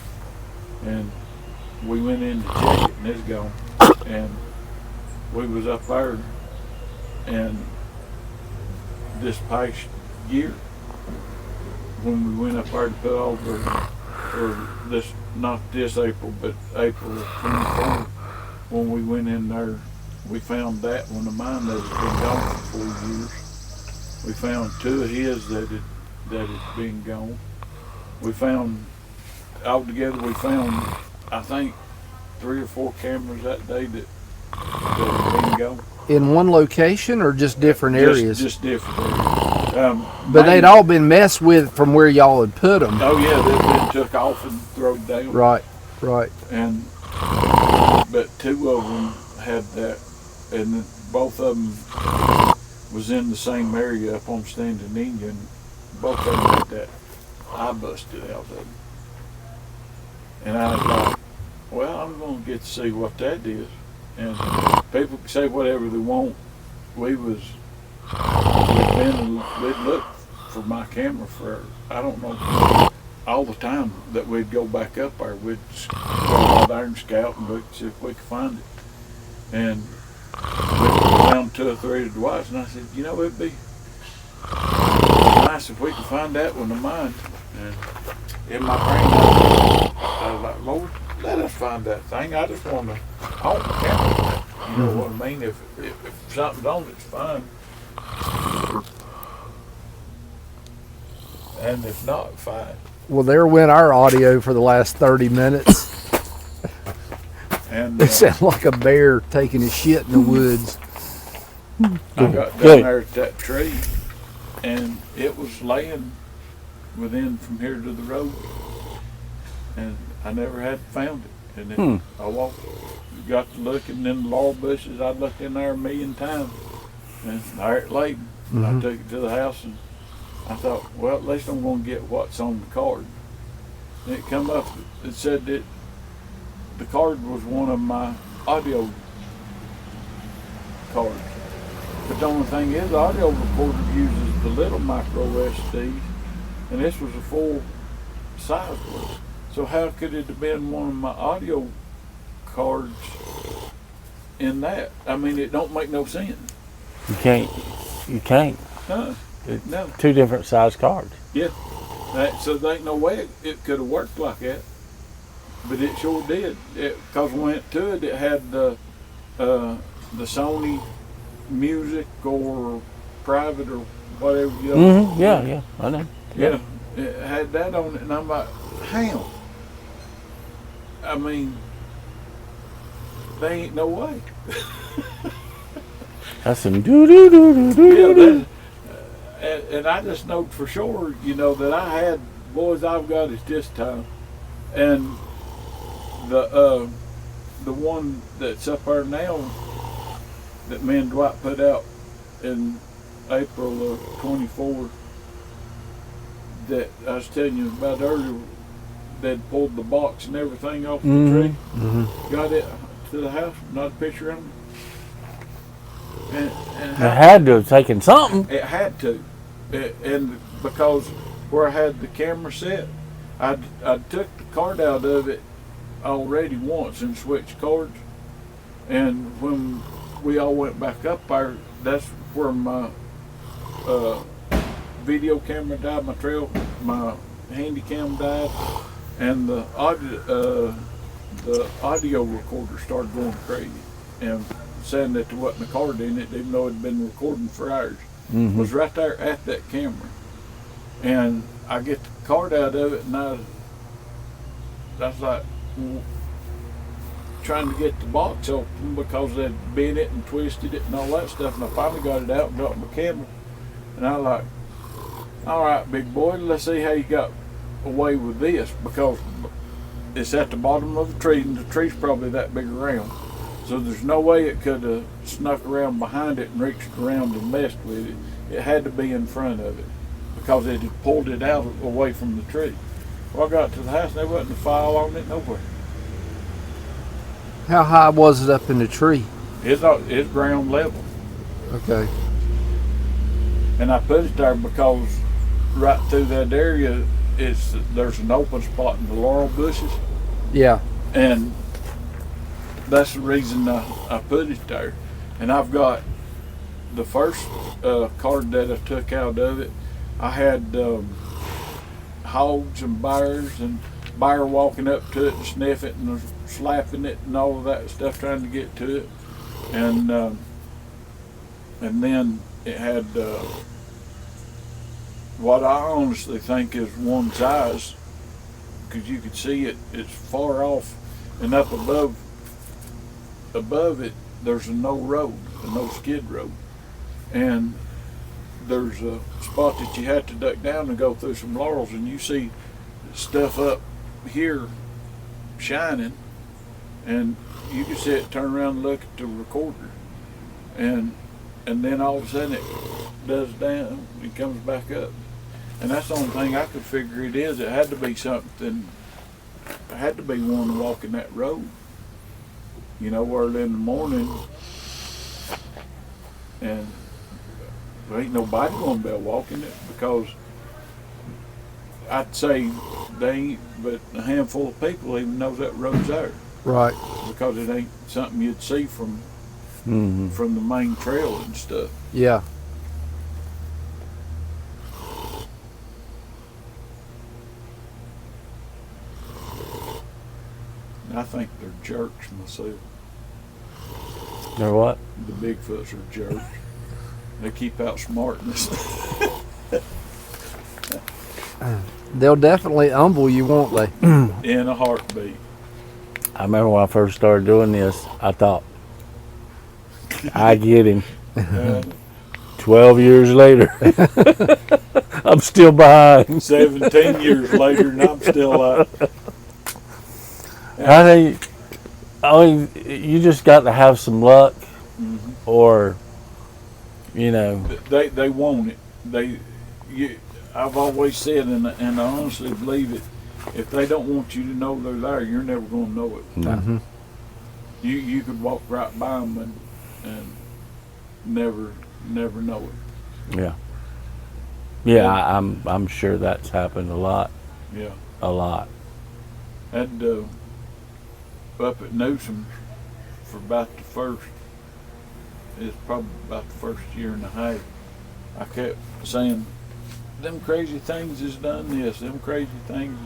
And we went in to check it and it's gone. And we was up there, and this past year when we went up there to put over for this, not this April, but April of 24, when we went in there, we found that one of mine that had been gone for 4 years. We found two of his that had been gone. We found, altogether we found, I think, 3 or 4 cameras that day that had been gone. In one location or just different areas? Just different areas. But they'd all been messed with from where y'all had put them. Oh yeah, they'd been took off and thrown down. Right. And but 2 of them had that, and both of them was in the same area up on Standing Indian. both of them had that eye busted out of them. And I thought, well, I'm going to get to see what that is. And people can say whatever they want. We'd look for my camera for, I don't know, all the time that we'd go back up there. We'd go out there and scout and look to see if we could find it. And we found 2 or 3 of the whites, and I said, you know, it'd be nice if we could find that one of mine. And in my brain, I was like, Lord, let us find that thing. I just want to own the camera. You know what I mean? If something's on it, it's fine. And if not, fine. Well, there went our audio for the last 30 minutes. And It sounded like a bear taking a shit in the woods. I got down there at that tree, and it was laying within from here to the road, and I never had found it. And then I walked, got to looking in the laurel bushes. I looked in there 1,000,000 times, and there it lay. I took it to the house, and I thought, well, at least I'm going to get what's on the card. And it come up, it said that the card was one of my audio cards. But the only thing is, the audio recorder uses the little micro SD, and this was a full size one. So how could it have been one of my audio cards in that? I mean, it don't make no sense. You can't. No. It's No. 2 different size cards. Yeah. So there ain't no way it could have worked like that. But it sure did. Because when I went to it, it had the Sony music or private or whatever. You know. Yeah, I know. Yeah. It had that on it, and I'm like, how? I mean, there ain't no way. That's some doo-doo-doo-doo-doo-doo. And I just know for sure, you know, that I had, boys, I've got is this time. And the one that's up there now that me and Dwight put out in April of 24 that I was telling you about earlier, they'd pulled the box and everything off the tree, got it to the house, not a picture of them. And It had to have taken something. it had to. And because where I had the camera set, I took the card out of it already once and switched cards. And when we all went back up there, that's where my video camera died, my handy cam died, and the audio recorder started going crazy and saying that there wasn't a card in it, even though it had been recording for hours. Was right there at that camera. And I get the card out of it, and I was like trying to get the box open because they'd bent it and twisted it and all that stuff, and I finally got it out and got my camera. And I was like, all right, big boy, let's see how you got away with this, because it's at the bottom of the tree, and the tree's probably that big around. So there's no way it could have snuck around behind it and reached around and messed with it. It had to be in front of it because it had pulled it out away from the tree. Well, I got to the house and there wasn't a file on it nowhere. How high was it up in the tree? It's ground level. Okay. And I put it there because right through that area, there's an open spot in the laurel bushes. Yeah. And that's the reason I put it there. And I've got the first card that I took out of it. I had hogs and bears, and bear walking up to it and sniff it and slapping it and all of that stuff, trying to get to it. And then it had what I honestly think is one's eyes, because you could see it's far off, and up above it there's a no skid road, and there's a spot that you have to duck down and go through some laurels, and you see stuff up here shining, and you can see it turn around and look at the recorder, and then all of a sudden it does down and comes back up. And that's the only thing I could figure it is. It had to be something. It had to be one walking that road. You know, early in the morning, and there ain't nobody gonna be walking it because I'd say they ain't but a handful of people even knows that road's there. Right. Because it ain't something you'd see from Mm-hmm. from the main trail and stuff. Yeah. And I think they're jerks myself. Or what? The Bigfoots are jerks. They keep outsmarting us. They'll definitely humble you, won't they? In a heartbeat. I remember when I first started doing this, I thought, I get him. 12 years later, I'm still behind. 17 years later, and I'm still I mean, you just got to have some luck, or, you know. They want it. I've always said, and I honestly believe it, if they don't want you to know they're there, you're never going to know it. No. You could walk right by them and never know it. Yeah. Yeah, I'm sure that's happened a lot. Yeah. A lot. And up at Newsom for about it's probably about the first year and a half, I kept saying, them crazy things has done this, them crazy things,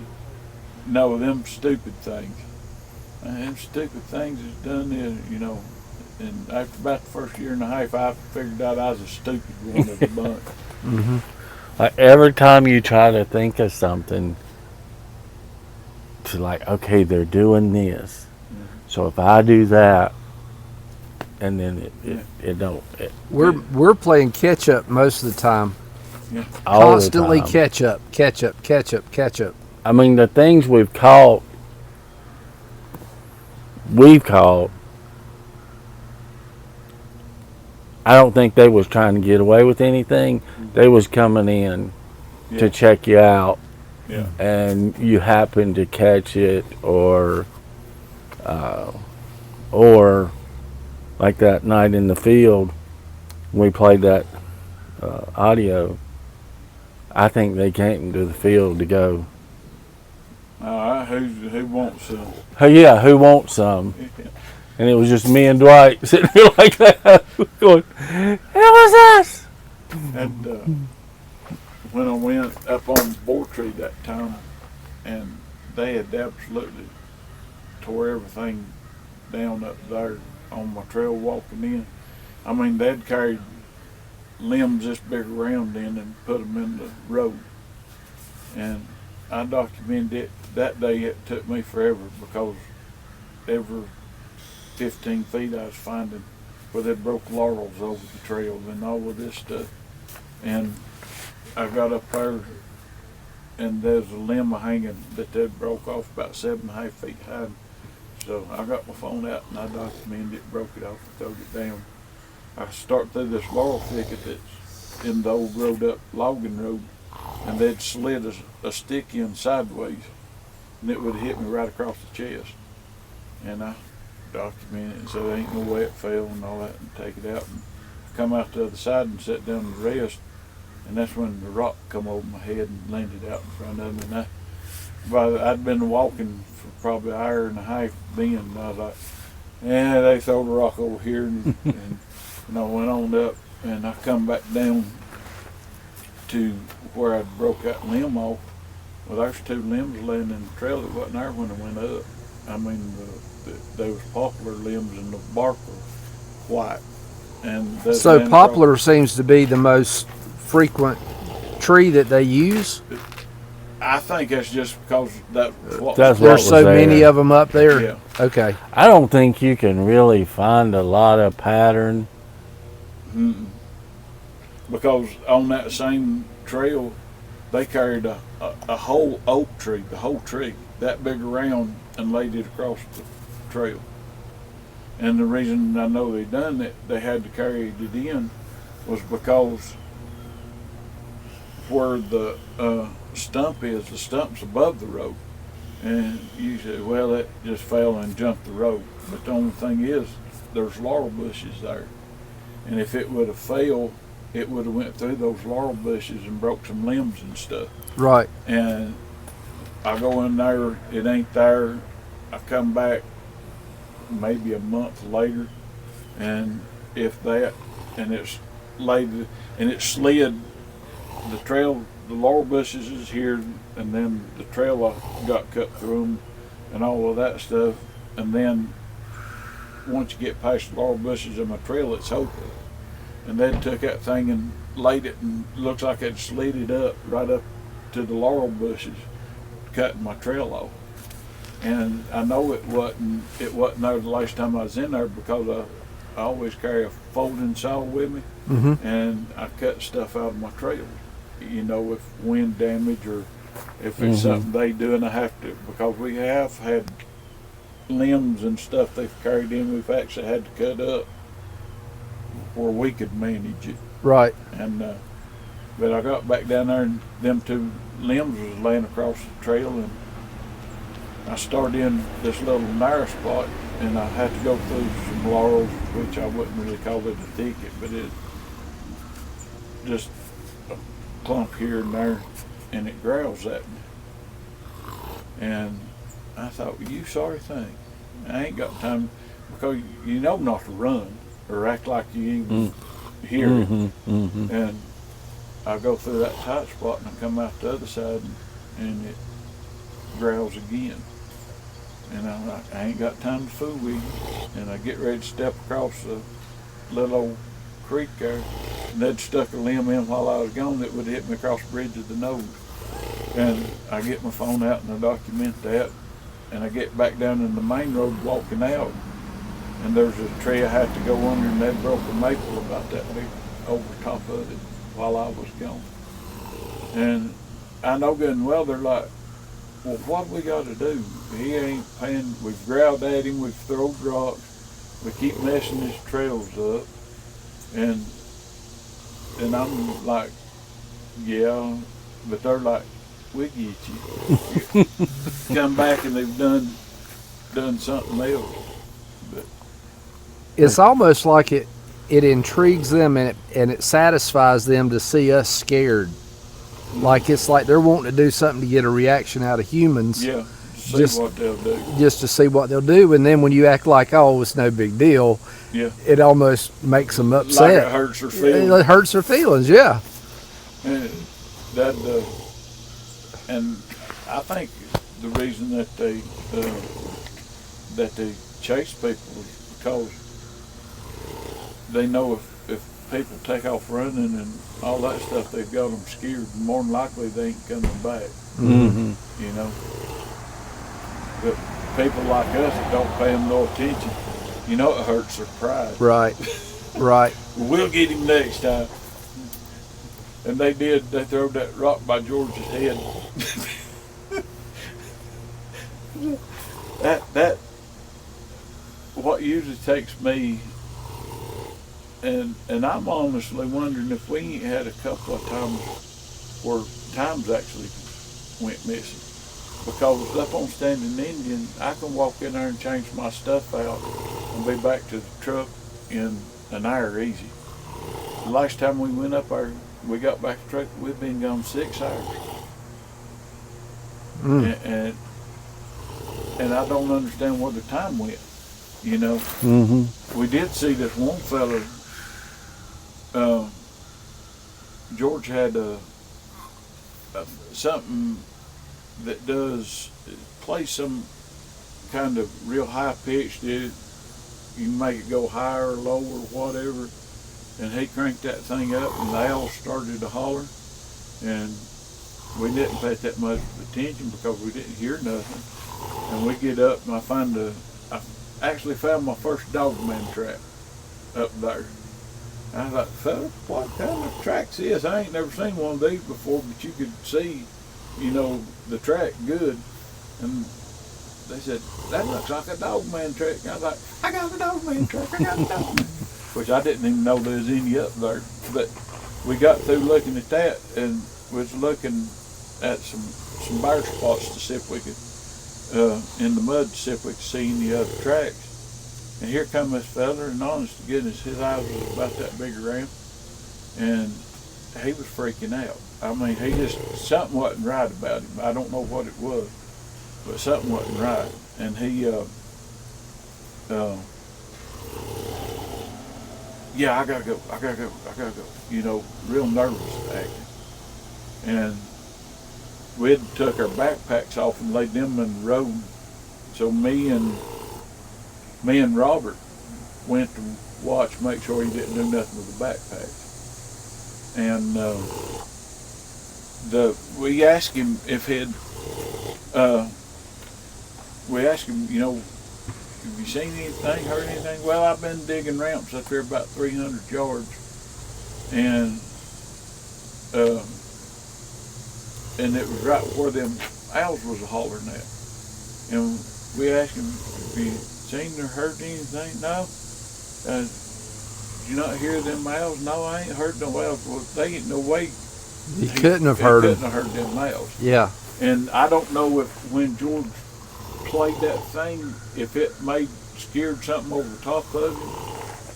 no, them stupid things. Them stupid things has done this, you know. And after about the first year and a half, I figured out I was a stupid one of the bunch. Mm-hmm. Like every time you try to think of something, to like, okay, they're doing this. So if I do that, and then it don't. We're playing catch up most of the time. Yeah. All Constantly the time. catch up. I mean, the things we've caught, I don't think they was trying to get away with anything. They was coming in to check you out. Yeah. And you happen to catch it, or like that night in the field, we played that audio. I think they came to the field to go, Who wants some? oh yeah, who wants some? And it was just me and Dwight sitting here like that, going, it was us. And when I went up on Boar Tree that time, and they had absolutely tore everything down up there on my trail walking in. I mean, they'd carried limbs this big around in and put them in the road. And I documented it. That day it took me forever because every 15 feet I was finding where they broke laurels over the trail and all of this stuff. And I got up there and there's a limb hanging that they broke off about 7.5 feet high. So I got my phone out and I documented it, broke it off and throwed it down. I start through this laurel thicket that's in the old road up logging road, and they'd slid a stick in sideways and it would have hit me right across the chest. And I documented it and said there ain't no way it fell and all that, and take it out and come out the other side and sit down and rest. And that's when the rock come over my head and landed out in front of me. And I'd been walking for probably an hour and a half then, and I was like, yeah, they throw the rock over here, and I went on up, and I come back down to where I'd broke that limb off. Well, there's two limbs laying in the trail that wasn't there when I went up. I mean, they was poplar limbs and the bark was white. And So poplar seems to be the most frequent tree that they use. I think that's just because That's what There's was so many there. of them up there. Yeah. Okay. I don't think you can really find a lot of pattern. Mm-mm. Because on that same trail, they carried a whole oak tree, the whole tree, that big around, and laid it across the trail. And the reason I know they done it, they had to carry it in, was because where the stump is. The stump's above the road. And you say, well, that just fell and jumped the road. But the only thing is, there's laurel bushes there. And if it would have fell, it would have went through those laurel bushes and broke some limbs and stuff. Right. And I go in there, it ain't there. I come back maybe a month later, and if that, and it's laid, and it slid, the trail, the laurel bushes is here, and then the trail got cut through them, and all of that stuff. And then once you get past the laurel bushes in my trail, it's open. And they took that thing and laid it, and it looks like it slid it up right up to the laurel bushes, cutting my trail off. And I know it wasn't there the last time I was in there, because I always carry a folding saw with me, and I cut stuff out of my trail. You know, if wind damage or if it's something they do, and I have to, because we have had limbs and stuff they've carried in, we've actually had to cut up where we could manage it. Right. And but I got back down there, and them two limbs was laying across the trail, and I started in this little narrow spot, and I had to go through some laurels, which I wouldn't really call it a thicket, but it just a clump here and there, and it growls at me. And I thought, well, you sorry thing. I ain't got time, because you know not to run or act like you even hear it. And I go through that tight spot, and I come out the other side, and it growls again. And I'm like, I ain't got time to fool with you. And I get ready to step across the little old creek there, and they'd stuck a limb in while I was gone that would hit me across the bridge of the nose. And I get my phone out and I document that, and I get back down in the main road walking out, and there's a tree I had to go under, and they broke a maple about that big over top of it while I was gone. And I know good and well they're like, well, what we got to do? He ain't paying. We've growled at him, we've thrown rocks, we keep messing his trails up. And I'm like, yeah, but they're like, we get you. Come back and they've done something else. But It's almost like it intrigues them, and it satisfies them to see us scared. Like it's like they're wanting to do something to get a reaction out of humans. yeah, see what they'll do. Just to see what they'll do. And then when you act like, oh, it's no big deal, Yeah. it almost makes them Like upset. it hurts their feelings. It hurts their feelings, yeah. And that, and I think the reason that they chase people is because they know if people take off running and all that stuff, they've got them scared. More than likely, they ain't coming back. You know. But people like us that don't pay them no attention, you know, it hurts their pride. Right, right. We'll get him next time. And they did. They threw that rock by George's head. that what usually takes me, and I'm honestly wondering if we ain't had a couple of times where times actually went missing. Because up on Standing Indian, I can walk in there and change my stuff out and be back to the truck in an hour easy. The last time we went up there, we got back to the truck, we'd been gone 6 hours. And I don't understand where the time went, you know. We did see this one fella, George had something that does play some kind of real high pitched. You can make it go higher or lower or whatever. And he cranked that thing up, and they all started to holler. And we didn't pay that much attention because we didn't hear nothing. And we get up, and I actually found my first dogman track up there. And I thought, fella, what kind of track's this? I ain't never seen one of these before, but you could see, you know, the track good. And they said, that looks like a dogman track. And I was like, I got a dogman track, I got a dogman. Which I didn't even know there was any up there. But we got through looking at that, and was looking at some bare spots to see if we could, in the mud, to see if we could see any other tracks. And here come this fella, and honest to goodness, his eyes was about that big around, and he was freaking out. I mean, something wasn't right about him. I don't know what it was, but something wasn't right. And he, yeah, I gotta go, you know, real nervous acting. And we had took our backpacks off and laid them in the road. So me and Robert went to watch, make sure he didn't do nothing with the backpacks. And we asked him if we asked him, you know, have you seen anything, heard anything? Well, I've been digging ramps up here about 300 yards, and it was right where them owls was hollering at. And we asked him, have you seen or heard anything? No. Did you not hear them owls? No, I ain't heard no owls. Well, they ain't no way. He couldn't have heard them. Couldn't have heard them owls. Yeah. And I don't know if when George played that thing, if it scared something over the top of him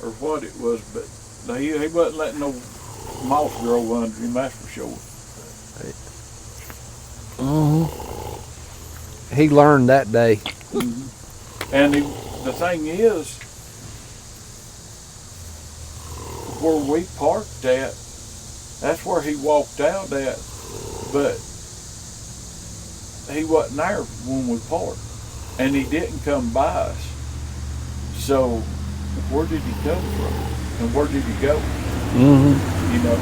or what it was, but he wasn't letting no moss grow under him, that's for sure. He learned that day. Mm-hmm. And the thing is, where we parked at, that's where he walked out at, but he wasn't there when we parked, and he didn't come by us. So where did he come from, and where did he go? Mm-hmm. You know.